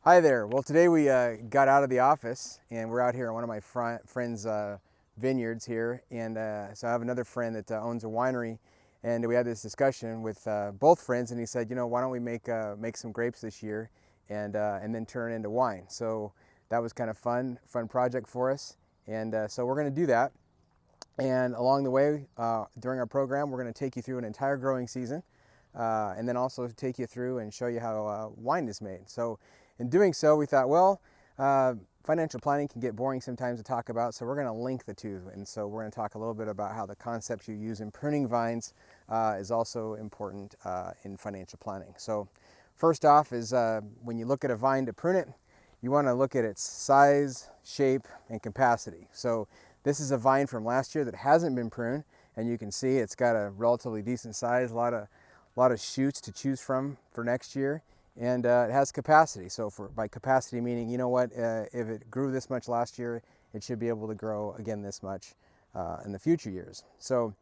Hi there. Well, today we got out of the office and we're out here on one of my friends' vineyards here. And so I have another friend that owns a winery, and we had this discussion with both friends. And he said, why don't we make some grapes this year, and then turn it into wine. So that was kind of fun project for us. And so we're going to do that. And along the way, during our program, we're going to take you through an entire growing season, and then also take you through and show you how wine is made. So in doing so, we thought, well, financial planning can get boring sometimes to talk about, so we're going to link the two. And so we're going to talk a little bit about how the concepts you use in pruning vines is also important in financial planning. So first off is when you look at a vine to prune it, you want to look at its size, shape, and capacity. So this is a vine from last year that hasn't been pruned, and you can see it's got a relatively decent size, a lot of shoots to choose from for next year, and it has capacity. So by capacity meaning, if it grew this much last year, it should be able to grow again this much in the future years. So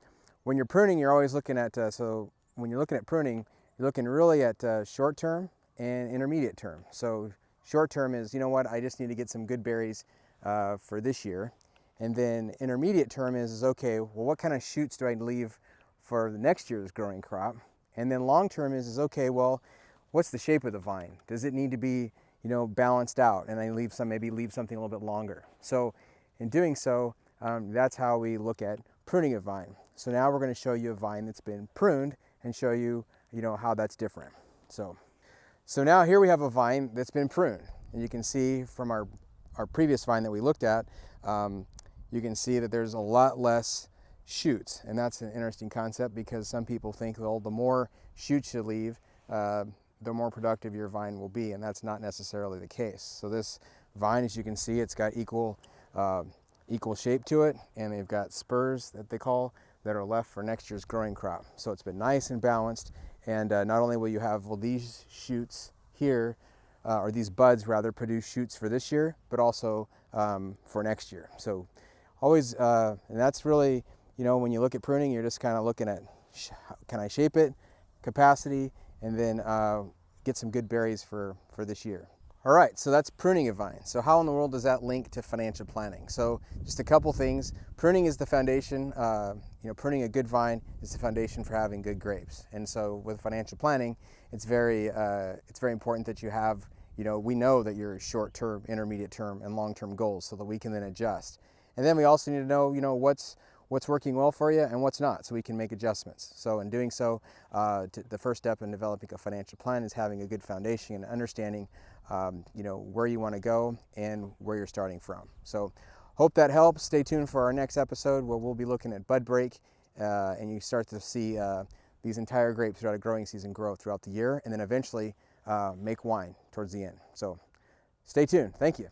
when you're pruning, you're always looking at, when you're looking at pruning, you're looking really at short term and intermediate term. So short term is, I just need to get some good berries for this year. And then intermediate term is okay, well, what kind of shoots do I leave for the next year's growing crop? And then long term is okay, well, what's the shape of the vine? Does it need to be, balanced out? And I maybe leave something a little bit longer. So in doing so, that's how we look at pruning a vine. So now we're going to show you a vine that's been pruned and show you, how that's different. So now here we have a vine that's been pruned. And you can see from our previous vine that we looked at, you can see that there's a lot less shoots. And that's an interesting concept because some people think, well, the more shoots you leave, the more productive your vine will be, and that's not necessarily the case. So this vine, as you can see, it's got equal shape to it, and they've got spurs that they call that are left for next year's growing crop. So it's been nice and balanced, and not only will you have these shoots here, or these buds rather, produce shoots for this year, but also for next year. So always, and that's really, when you look at pruning, you're just kind of looking at, can I shape it, capacity, and then get some good berries for this year. All right, so that's pruning a vine. So how in the world does that link to financial planning? So just a couple things. Pruning is the foundation. Pruning a good vine is the foundation for having good grapes. And so with financial planning, it's very important that you have, we know that your short-term, intermediate-term, and long-term goals so that we can then adjust. And then we also need to know, what's working well for you and what's not, so we can make adjustments. So in doing so, the first step in developing a financial plan is having a good foundation and understanding where you want to go and where you're starting from. So hope that helps. Stay tuned for our next episode where we'll be looking at bud break, and you start to see these entire grapes throughout a growing season grow throughout the year, and then eventually make wine towards the end. So stay tuned. Thank you.